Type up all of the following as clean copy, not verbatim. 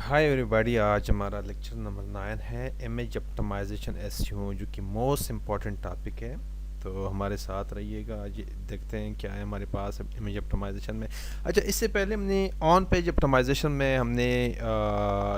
Hi everybody, आज हमारा lecture number 9 है इमेज ऑप्टिमाइजेशन एसईओ, जो कि मोस्ट इम्पॉर्टेंट टॉपिक है। तो हमारे साथ रहिएगा। आज देखते हैं क्या है हमारे पास इमेज ऑप्टिमाइजेशन में। अच्छा, इससे पहले हमने ऑन पेज ऑप्टिमाइजेशन में हमने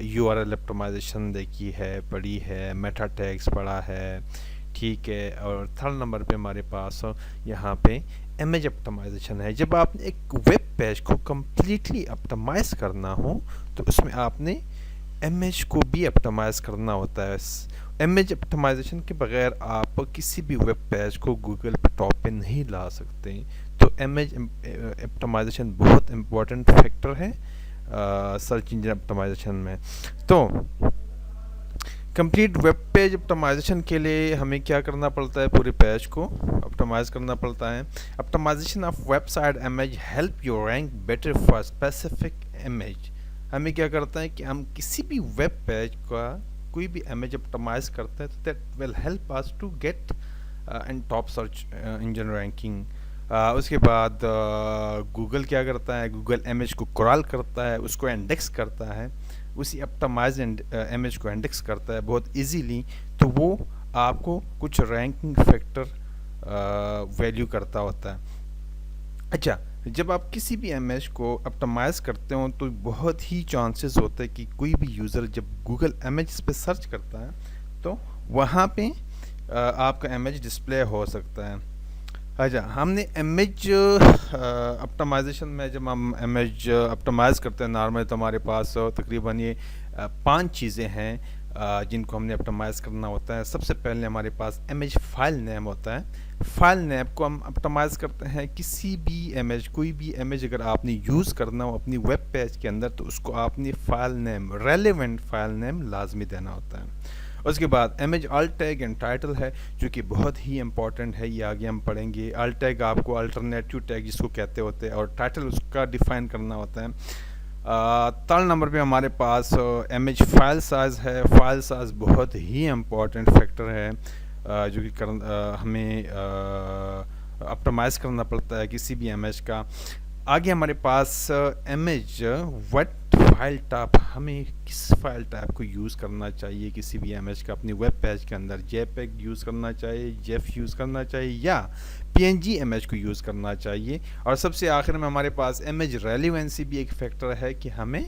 यूआरएल ऑप्टिमाइजेशन देखी है, पढ़ी है, मेटा टैग्स पढ़ा है, ठीक है। और थर्ड नंबर पे हमारे पास यहाँ पे इमेज ऑप्टिमाइजेशन है। जब आपने एक वेब पेज को कम्प्लीटली ऑप्टिमाइज करना हो तो उसमें आपने इमेज को भी ऑप्टिमाइज करना होता है। इमेज ऑप्टिमाइजेशन के बगैर आप किसी भी वेब पेज को गूगल पे टॉप पे नहीं ला सकते। तो इमेज ऑप्टिमाइजेशन बहुत इम्पोर्टेंट फैक्टर है सर्च इंजन ऑप्टिमाइजेशन में। तो कंप्लीट वेब पेज ऑप्टिमाइजेशन के लिए हमें क्या करना पड़ता है? पूरे पेज को ऑप्टिमाइज करना पड़ता है। Optimisation of website image help you rank better for specific image. हमें क्या करता है कि हम किसी भी वेब पेज का कोई भी इमेज ऑप्टिमाइज करते हैं तो that will help us to get in top search engine ranking. उसके बाद गूगल क्या करता है? गूगल इमेज को क्रॉल करता है, उसको इंडेक्स करता है, उसी ऑप्टिमाइज इमेज को इंडेक्स करता है बहुत इजीली। तो वो आपको कुछ रैंकिंग फैक्टर वैल्यू करता होता है। अच्छा, जब आप किसी भी इमेज को ऑप्टिमाइज करते हो तो बहुत ही चांसेस होते हैं कि कोई भी यूज़र जब गूगल इमेज पे सर्च करता है तो वहाँ पे आपका इमेज डिस्प्ले हो सकता है। अच्छा, हमने इमेज ऑप्टिमाइजेशन में जब हम इमेज ऑप्टिमाइज करते हैं नॉर्मल, तो हमारे पास तकरीबन ये 5 चीज़ें हैं जिनको हमने ऑप्टिमाइज करना होता है। सबसे पहले हमारे पास इमेज फाइल नेम होता है। फाइल नेम को हम ऑप्टिमाइज करते हैं। किसी भी इमेज, कोई भी इमेज अगर आपने यूज़ करना हो अपनी वेब पेज के अंदर तो उसको आपने file name, relevant file name लाजमी देना होता है। उसके बाद image alt tag and title है, जो कि बहुत ही इंपॉर्टेंट है। ये आगे हम पढ़ेंगे। अल्ट टैग आपको अल्टरनेटिव टैग जिसको कहते होते हैं, और टाइटल उसका डिफाइन करना होता है। थर्ड नंबर पे हमारे पास इमेज फाइल साइज़ है। फाइल साइज़ बहुत ही इम्पॉर्टेंट फैक्टर है जो कि हमें ऑप्टिमाइज़ करना पड़ता है किसी भी इमेज का। आगे हमारे पास इमेज व्हाट फाइल टाइप, हमें किस फाइल टाइप को यूज़ करना चाहिए किसी भी इमेज का अपनी वेब पेज के अंदर। जेपेग यूज़ करना चाहिए, जेफ यूज़ करना चाहिए, या पीएनजी इमेज को यूज़ करना चाहिए। और सबसे आखिर में हमारे पास इमेज रेलिवेंसी भी एक फैक्टर है कि हमें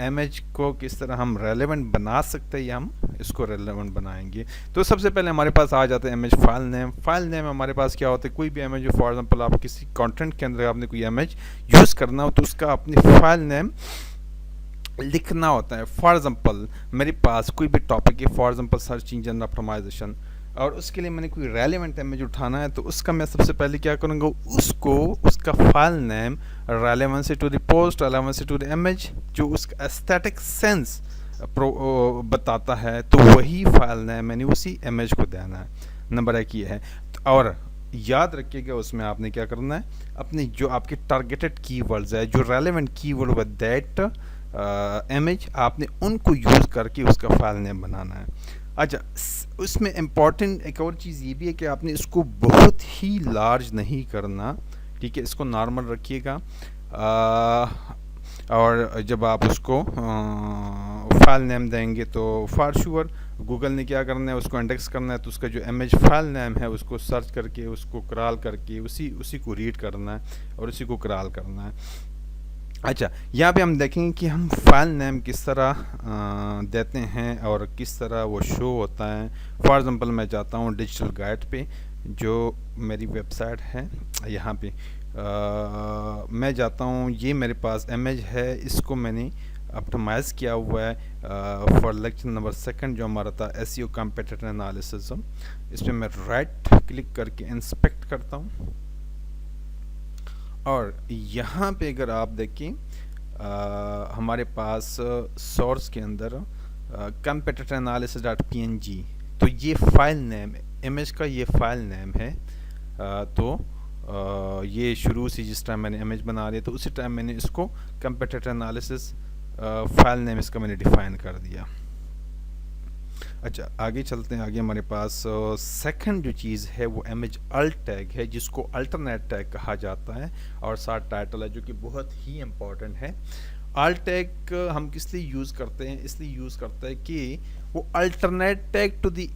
इमेज को किस तरह हम रेलेवेंट बना सकते हैं या हम इसको रेलेवेंट बनाएंगे। तो सबसे पहले हमारे पास आ जाता है image file name. File name हमारे पास क्या होता है? कोई भी इमेज, फॉर एग्जांपल आप किसी कंटेंट के अंदर आपने कोई इमेज यूज़ करना हो तो उसका अपनी फाइल नेम लिखना होता है। फॉर एग्जांपल मेरे पास कोई भी टॉपिक है, for example search engine optimisation, और उसके लिए मैंने कोई रेलेवेंट इमेज उठाना है तो उसका मैं सबसे पहले क्या करूँगा, उसको उसका file name relevancy to the post, relevancy to the image, जो उसका एस्थेटिक सेंस बताता है, तो वही फाइल नेम मैंने उसी इमेज को देना है। नंबर 1 ये है। और याद रखिएगा उसमें आपने क्या करना है, अपने जो आपके टारगेटेड कीवर्ड्स है, जो relevant keyword with that image, आपने उनको यूज़ करके उसका फाइल नेम बनाना है। अच्छा, उसमें इम्पॉर्टेंट एक और चीज़ ये भी है कि आपने इसको बहुत ही लार्ज नहीं करना, ठीक है, इसको नॉर्मल रखिएगा। और जब आप उसको फाइल नेम देंगे तो फॉर श्योर गूगल ने क्या करना है, उसको इंडेक्स करना है, तो उसका जो इमेज फाइल नेम है उसको सर्च करके, उसको क्रॉल करके उसी को रीड करना है और उसी को क्रॉल करना है। अच्छा, यहाँ पे हम देखेंगे कि हम फाइल नेम किस तरह देते हैं और किस तरह वो शो होता है। फॉर एग्जांपल मैं जाता हूँ डिजिटल गाइड पे, जो मेरी वेबसाइट है, यहाँ पे मैं जाता हूँ। ये मेरे पास इमेज है, इसको मैंने ऑप्टिमाइज़ किया हुआ है फॉर लेक्चर नंबर 2 जो हमारा था एसईओ कॉम्पिटिटर एनालिसिस। इस पर मैं राइट क्लिक करके इंस्पेक्ट करता हूँ, और यहाँ पे अगर आप देखें हमारे पास सोर्स के अंदर कंपेटिटर एनालिसिस डॉट png, तो ये फाइल नेम, इमेज का ये फाइल नेम है। तो ये शुरू से जिस टाइम मैंने इमेज बना लिया तो उसी टाइम मैंने इसको कंपेटिटर एनालिसिस फाइल नेम इसका मैंने डिफाइन कर दिया। अच्छा, आगे चलते हैं। आगे हमारे पास सेकंड जो चीज़ है वो इमेज अल्ट टैग है, जिसको अल्टरनेट टैग कहा जाता है, और साथ टाइटल है जो कि बहुत ही इम्पोर्टेंट है। आल्ट टैग हम किस लिए यूज़ करते हैं, इसलिए यूज़ करते हैं कि वो alternate tag to the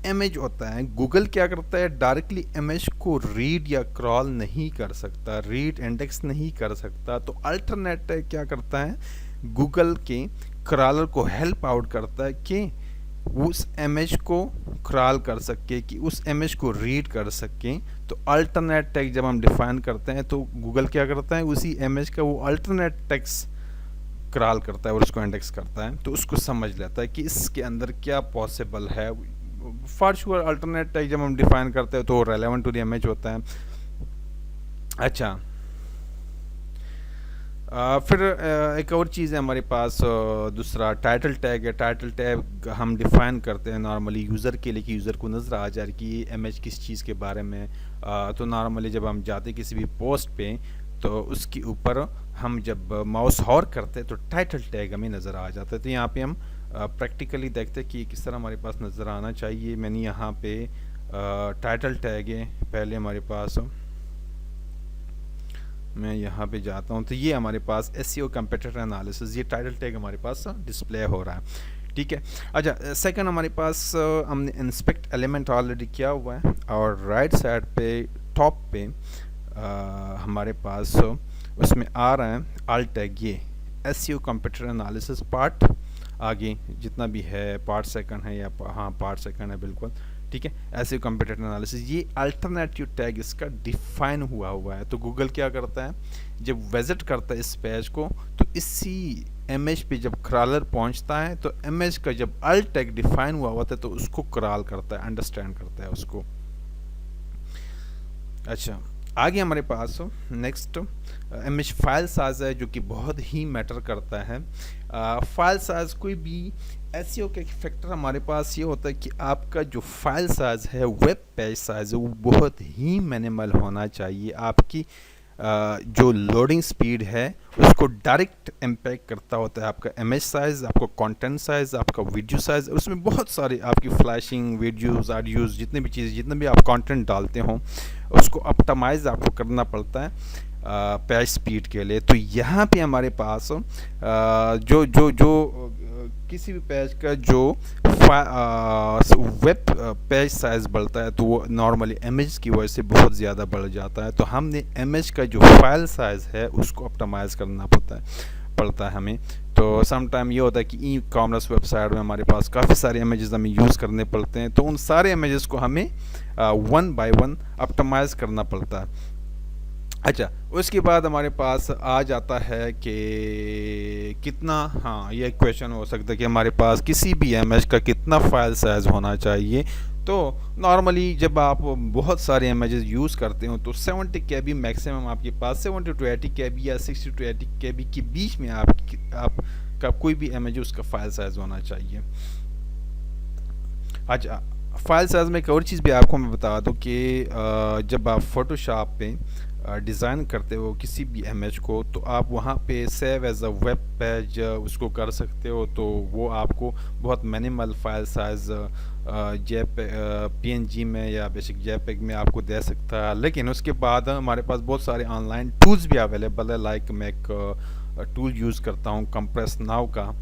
image होता है। गूगल क्या करता है, डायरेक्टली इमेज को रीड या क्रॉल नहीं कर सकता, रीड इंडेक्स नहीं कर सकता। तो अल्टरनेट टैग क्या करता है, गूगल के क्रॉलर को हेल्प आउट करता है कि उस इमेज को क्रॉल कर सके, कि उस इमेज को रीड कर सके। तो अल्टरनेट टैग जब हम डिफाइन करते हैं तो गूगल क्या करता है, उसी इमेज का वो अल्टरनेट टेक्स्ट क्रॉल करता है और उसको इंडेक्स करता है, तो उसको समझ लेता है कि इसके अंदर क्या पॉसिबल है। फॉर श्योर अल्टरनेट टैग जब हम डिफाइन करते हैं तो रेलेवेंट टू द इमेज होता है। अच्छा, फिर एक और चीज़ है हमारे पास, दूसरा टाइटल टैग है। टाइटल टैग हम डिफ़ाइन करते हैं नॉर्मली यूज़र के लिए, कि यूज़र को नज़र आ जाए कि ये इमेज किस चीज़ के बारे में। तो नॉर्मली जब हम जाते किसी भी पोस्ट पे तो उसके ऊपर हम जब माउस हॉर करते हैं तो टाइटल टैग हमें नज़र आ जाता है। तो यहाँ पे हम प्रैक्टिकली देखते हैं कि किस तरह हमारे पास नज़र आना चाहिए। मैंने यहाँ पे टाइटल टैग है पहले हमारे पास, मैं यहाँ पे जाता हूँ तो ये हमारे पास एसईओ कंपटीटर एनालिसिस, ये टाइटल टैग हमारे पास डिस्प्ले हो रहा है। ठीक है। अच्छा, सेकंड हमारे पास हमने इंस्पेक्ट एलिमेंट ऑलरेडी किया हुआ है, और राइट साइड पे टॉप पे हमारे पास उसमें आ रहा है अल्ट टैग, ये एसईओ कंपटीटर एनालिसिस पार्ट, आगे जितना भी है पार्ट सेकंड है या हाँ पार्ट सेकंड है बिल्कुल। ठीक है, ऐसे कंपटीटर एनालिसिस, ये अल्टरनेटिव टैग इसका डिफाइन हुआ है। तो गूगल क्या करता है, जब विजिट करता है इस पेज को तो इसी इमेज पे जब क्रॉलर पहुंचता है तो इमेज का जब अल्ट टैग डिफाइन हुआ होता है तो उसको क्रॉल करता है, अंडरस्टैंड करता है उसको। अच्छा, आगे हमारे पास नेक्स्ट इमेज फाइल साइज है, जो कि बहुत ही मैटर करता है। फाइल साइज कोई भी एसईओ का फैक्टर हमारे पास ये होता है कि आपका जो फाइल साइज है, वेब पेज साइज है, वो बहुत ही मिनिमल होना चाहिए। आपकी जो लोडिंग स्पीड है उसको डायरेक्ट इम्पैक्ट करता होता है आपका इमेज साइज, आपका कंटेंट साइज, आपका वीडियो साइज। उसमें बहुत सारी आपकी फ्लैशिंग वीडियोस, ऑडियोज, जितने भी चीज़, जितने भी आप कंटेंट डालते हो उसको ऑप्टिमाइज आपको करना पड़ता है पेज स्पीड के लिए। तो यहाँ पे हमारे पास जो जो जो किसी भी पेज का जो वेब पेज साइज बढ़ता है तो वो नॉर्मली इमेज की वजह से बहुत ज़्यादा बढ़ जाता है। तो हमने इमेज का जो फाइल साइज है उसको ऑप्टिमाइज करना पड़ता है हमें। तो सम टाइम ये होता है कि ई कॉमर्स वेबसाइट में हमारे पास काफ़ी सारे इमेजेस हमें यूज़ करने पड़ते हैं, तो उन सारे इमेजेस को हमें वन बाय वन ऑप्टिमाइज करना पड़ता है। अच्छा, उसके बाद हमारे पास आ जाता है कि कितना, हाँ ये क्वेश्चन हो सकता है कि हमारे पास किसी भी इमेज का कितना फाइल साइज होना चाहिए। तो नॉर्मली जब आप बहुत सारे इमेजेस यूज़ करते हो तो 70 KB मैक्सिमम आपके पास, 70 to 80 KB या 60 to 80 KB के बीच में आपका कोई भी इमेज उसका फाइल साइज होना चाहिए। अच्छा, फाइल साइज में एक और चीज़ भी आपको मैं बता दूं कि जब आप फोटोशॉप पे डिज़ाइन करते हो किसी भी इमेज को तो आप वहाँ पे save as a web page उसको कर सकते हो। तो वो आपको बहुत मिनिमल फाइल साइज PNG में या बेसिक JPEG में आपको दे सकता है। लेकिन उसके बाद हमारे पास बहुत सारे ऑनलाइन टूल्स भी अवेलेबल है। लाइक मैं एक टूल यूज़ करता हूँ कंप्रेस नाउ का,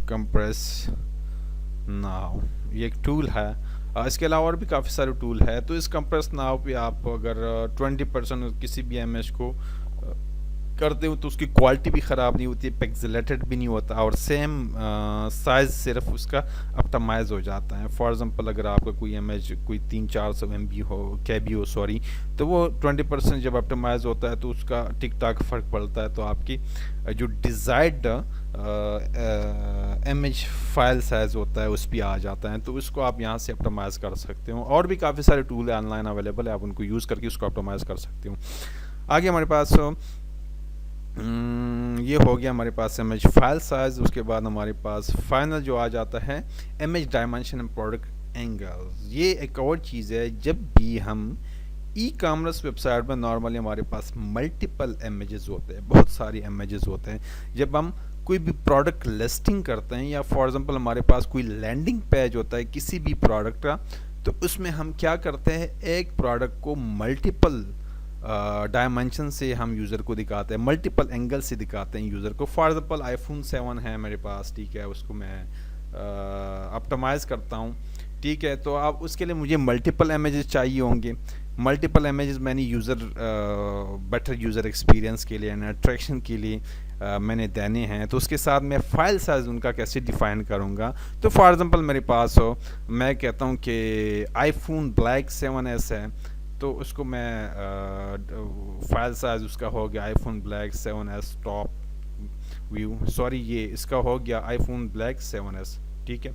कंप्रेस नाउ ये एक टूल है। इसके अलावा और भी काफ़ी सारे टूल है। तो इस कंप्रेस नाउ पे आप अगर 20% किसी भी इमेज को करते हो तो उसकी क्वालिटी भी ख़राब नहीं होती, पिक्सेलेटेड भी नहीं होता और सेम साइज़ सिर्फ उसका ऑप्टिमाइज हो जाता है। फॉर एग्जांपल अगर आपका कोई इमेज कोई 300-400 MB हो, KB हो सॉरी, तो वो 20% जब ऑप्टिमाइज होता है तो उसका टिक टाक फ़र्क पड़ता है। तो आपकी जो डिज़ायर्ड इमेज फाइल साइज़ होता है उस पर आ जाता है। तो उसको आप यहाँ से ऑप्टिमाइज़ कर सकते हो। और भी काफ़ी सारे टूल है ऑनलाइन अवेलेबल है, आप उनको यूज़ करके उसको ऑप्टिमाइज़ कर सकते हो। आगे हमारे पास ये हो गया हमारे पास इमेज फाइल साइज। उसके बाद हमारे पास फाइनल जो आ जाता है image dimension and product angles. ये एक और चीज़ है, जब भी हम ई कॉमर्स वेबसाइट में नॉर्मली हमारे पास मल्टीपल इमेजेस होते हैं, बहुत सारी इमेजेस होते हैं। जब हम कोई भी प्रोडक्ट लिस्टिंग करते हैं या फॉर एग्जांपल हमारे पास कोई लैंडिंग पेज होता है किसी भी प्रोडक्ट का, तो उसमें हम क्या करते हैं, एक प्रोडक्ट को मल्टीपल डायमेंशन से हम यूज़र को दिखाते हैं, मल्टीपल एंगल से दिखाते हैं यूज़र को। फॉर एग्जांपल आईफोन 7 है मेरे पास, ठीक है, उसको मैं ऑप्टिमाइज़ करता हूँ, ठीक है। तो अब उसके लिए मुझे मल्टीपल इमेजेस चाहिए होंगे। मल्टीपल इमेजेस मैंने बेटर यूज़र एक्सपीरियंस के लिए एंड अट्रैक्शन के लिए मैंने देने हैं। तो उसके साथ मैं फ़ाइल साइज़ उनका कैसे डिफ़ाइन करूँगा। तो फॉर एग्जांपल मेरे पास हो, मैं कहता हूँ कि आईफोन ब्लैक 7s है, तो उसको मैं फाइल साइज़ उसका हो गया iPhone black 7s top view, sorry ये इसका हो गया आईफोन ब्लैक 7s, ठीक है।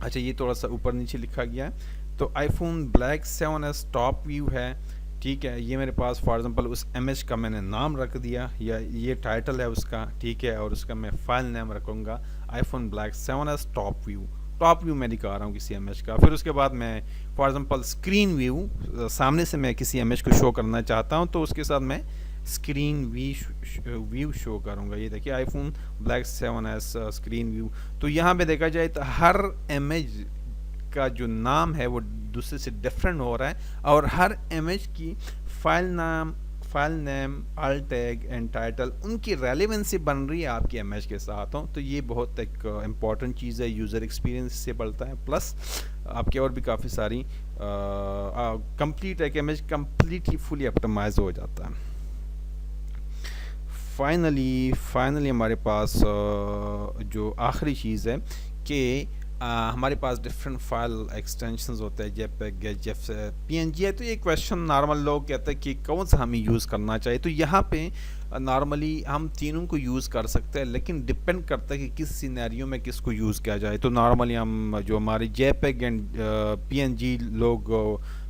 अच्छा, ये थोड़ा सा ऊपर नीचे लिखा गया है। तो iPhone black 7s top view है, ठीक है। ये मेरे पास फॉर एग्जांपल उस इमेज का मैंने नाम रख दिया, या ये टाइटल है उसका, ठीक है, और उसका मैं फाइल नेम रखूँगा iPhone black 7s top view. Top view मैं दिखा रहा हूँ किसी इमेज का। फिर उसके बाद मैं फॉर एग्जांपल स्क्रीन व्यू, सामने से मैं किसी इमेज को शो करना चाहता हूँ, तो उसके साथ मैं स्क्रीन व्यू शो करूँगा। ये देखिए iPhone black 7s screen view. तो यहाँ पे देखा जाए तो हर इमेज का जो नाम है वो दूसरे से डिफरेंट हो रहा है, और हर इमेज की file name, alt tag and title उनकी रेलेवेंसी बन रही है आपकी इमेज के साथ हो। तो ये बहुत एक इम्पॉर्टेंट चीज़ है, यूज़र एक्सपीरियंस से बढ़ता है, प्लस आपके और भी काफ़ी सारी कंप्लीट एक इमेज कंप्लीटली फुली ऑप्टिमाइज हो जाता है। फाइनली हमारे पास जो आखिरी चीज़ है कि हमारे पास डिफरेंट फाइल एक्सटेंशंस होते हैं, जेपीईजी है, जेफ पीएनजी है। तो ये क्वेश्चन नॉर्मल लोग कहते हैं कि कौन सा हमें यूज़ करना चाहिए। तो यहाँ पे नॉर्मली हम तीनों को यूज़ कर सकते हैं, लेकिन डिपेंड करता है कि किस सिनेरियो में किसको यूज़ किया जाए। तो नॉर्मली हम जो हमारे जेपीईजी एंड पीएनजी लोग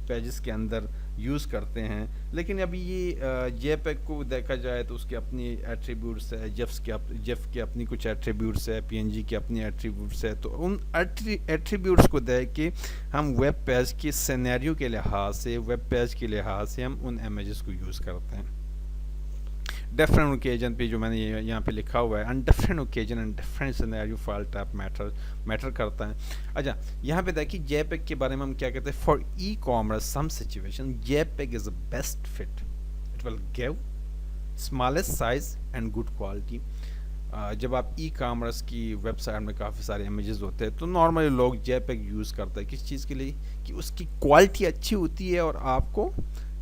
पेजेस के अंदर यूज़ करते हैं, लेकिन अभी ये जेपीईजी को देखा जाए तो उसकी अपनी एट्रीब्यूट्स है, जेफ के अपनी कुछ एट्रीब्यूट्स है, पीएनजी की अपनी एट्रीब्यूट्स है। तो उन एट्रीब्यूट्स को देख के हम वेब पेज के सिनेरियो के लिहाज से, वेब पेज के लिहाज से हम उन इमेजेस को यूज़ करते हैं। डिफरेंट ओकेजन पे जो मैंने यहाँ पे लिखा हुआ है, on different occasion and different scenario file type matter करता है। अच्छा, यहाँ पे देखिए जेपीईजी के बारे में हम क्या कहते हैं। For e commerce some situation JPEG is the best fit, it will give smallest size and good quality. जब आप ई कॉमर्स की वेबसाइट में काफ़ी सारे इमेजेस होते हैं, तो नॉर्मली लोग जेपीईजी यूज़ करते हैं किस चीज़ के लिए, कि उसकी क्वालिटी अच्छी होती है और आपको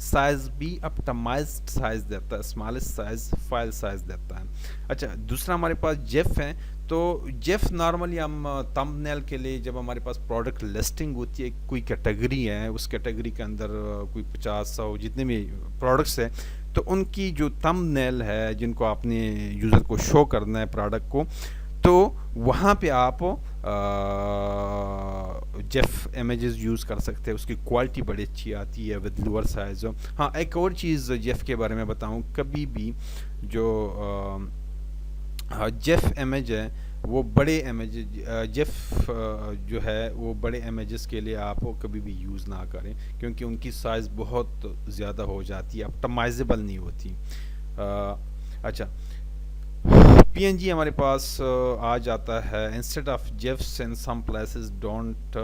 साइज भी ऑप्टिमाइज्ड साइज देता है, स्मॉलेस्ट साइज फाइल साइज देता है। अच्छा, दूसरा हमारे पास जेफ है। तो जेफ नॉर्मली हम थंबनेल के लिए, जब हमारे पास प्रोडक्ट लिस्टिंग होती है, कोई कैटेगरी है, उस कैटेगरी के अंदर कोई 50-100 जितने भी प्रोडक्ट्स हैं, तो उनकी जो थंबनेल है जिनको आपने यूज़र को शो करना है प्रोडक्ट को, तो वहाँ पे आप जेफ इमेजेस यूज़ कर सकते हैं। उसकी क्वालिटी बड़ी अच्छी आती है विद लोअर साइज। हाँ, एक और चीज़ जेफ के बारे में बताऊँ, कभी भी जो जेफ इमेज है वो बड़े इमेज, जेफ जो है वो बड़े इमेजेस के लिए आप कभी भी यूज़ ना करें, क्योंकि उनकी साइज़ बहुत ज़्यादा हो जाती है, ऑप्टिमाइजेबल नहीं होती। अच्छा, पीएनजी हमारे पास आ जाता है instead of chefs in some places don't.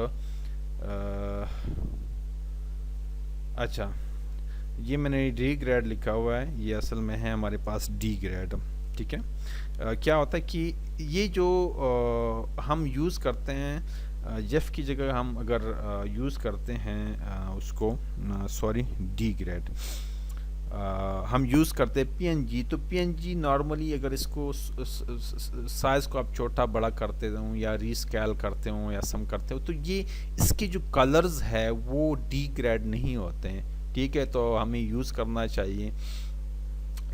अच्छा, ये मैंने डी ग्रेड लिखा हुआ है, ये असल में है हमारे पास डी ग्रेड, ठीक है। क्या होता है कि ये जो हम यूज़ करते हैं जेफ की जगह हम अगर यूज़ करते हैं उसको, सॉरी, डी ग्रेड हम यूज़ करते हैं पीएनजी। तो पीएनजी नॉर्मली अगर इसको साइज़ को आप छोटा बड़ा करते हो या रीस्केल करते हो या सम करते हो, तो ये इसके जो कलर्स है वो डी ग्रेड नहीं होते हैं, ठीक है। तो हमें यूज़ करना चाहिए।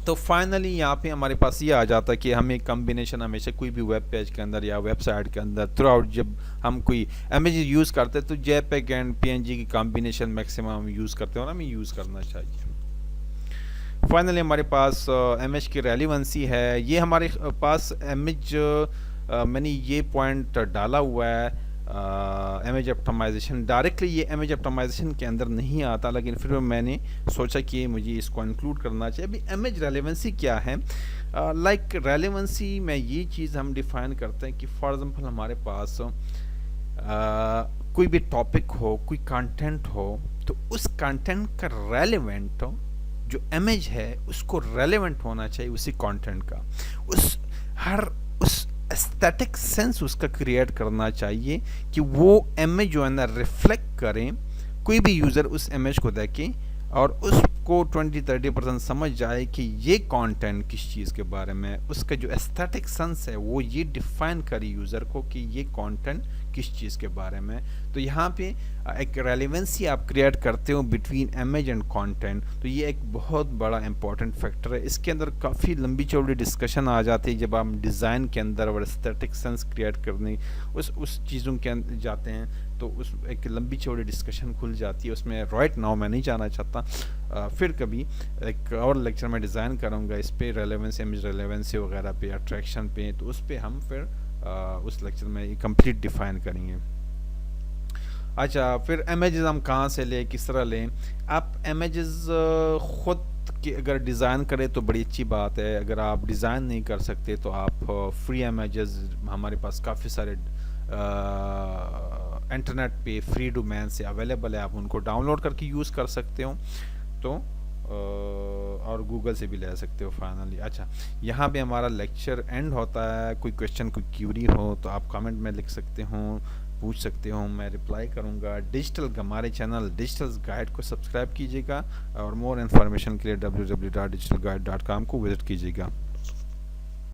तो फाइनली यहाँ पे हमारे पास ये आ जाता है कि हमें कम्बिनेशन हमेशा कोई भी वेब पेज के अंदर या वेबसाइट के अंदर थ्रू आउट जब हम कोई इमेज यूज़ करते हैं, तो जेपीईजी एंड पीएनजी की कॉम्बिनेशन मैक्सिमम हम यूज़ करते हैं और हमें यूज़ करना चाहिए। फाइनली हमारे पास इमेज की रेलिवेंसी है। ये हमारे पास इमेज मैंने ये पॉइंट डाला हुआ है, इमेज ऑप्टिमाइजेशन। डायरेक्टली ये इमेज ऑप्टिमाइजेशन के अंदर नहीं आता, लेकिन फिर मैंने सोचा कि मुझे इसको इंक्लूड करना चाहिए। अभी इमेज रेलिवेंसी क्या है? लाइक रेलिवेंसी में ये चीज़ हम डिफाइन करते हैं कि फॉर एग्जांपल हमारे पास कोई भी टॉपिक हो, कोई कंटेंट हो, तो उस कंटेंट का रेलिवेंट हो जो इमेज है उसको रेलेवेंट होना चाहिए उसी कंटेंट का, उस एस्थेटिक सेंस उसका क्रिएट करना चाहिए कि वो इमेज जो है ना रिफ्लेक्ट करें, कोई भी यूज़र उस इमेज को देखे और उसको 20-30% समझ जाए कि ये कंटेंट किस चीज़ के बारे में, उसका जो एस्थेटिक सेंस है वो ये डिफाइन करे यूज़र को कि ये कंटेंट किस चीज़ के बारे में। तो यहाँ पे एक रेलेवेंसी आप क्रिएट करते हो बिटवीन इमेज एंड कंटेंट, तो ये एक बहुत बड़ा इंपॉर्टेंट फैक्टर है। इसके अंदर काफ़ी लंबी चौड़ी डिस्कशन आ जाती है जब आप डिज़ाइन के अंदर और एस्थेटिक सेंस क्रिएट करने उस चीज़ों के अंदर जाते हैं, तो उस एक लंबी चौड़ी डिस्कशन खुल जाती है। उसमें राइट नाउ मैं नहीं जाना चाहता, फिर कभी एक और लेक्चर में डिज़ाइन करूँगा इस पे, रेलेवेंसी, इमेज रेलेवेंसी वगैरह पे, अट्रैक्शन पे, तो उस पे हम फिर उस लेक्चर में कंप्लीट डिफाइन करेंगे। अच्छा, फिर इमेजेस हम कहाँ से लें, किस तरह लें? आप इमेजेस खुद की अगर डिज़ाइन करें तो बड़ी अच्छी बात है। अगर आप डिज़ाइन नहीं कर सकते तो आप फ्री इमेजेस, हमारे पास काफ़ी सारे इंटरनेट पे फ्री डोमेन से अवेलेबल है, आप उनको डाउनलोड करके यूज़ कर सकते हो, तो और गूगल से भी ले सकते हो फाइनली। अच्छा, यहाँ पे हमारा लेक्चर एंड होता है। कोई क्वेश्चन, कोई क्यूरी हो तो आप कमेंट में लिख सकते हो, पूछ सकते हो, मैं रिप्लाई करूँगा। हमारे चैनल डिजिटल गाइड को सब्सक्राइब कीजिएगा और मोर इन्फॉर्मेशन के लिए www.digitalguide.com को विजिट कीजिएगा।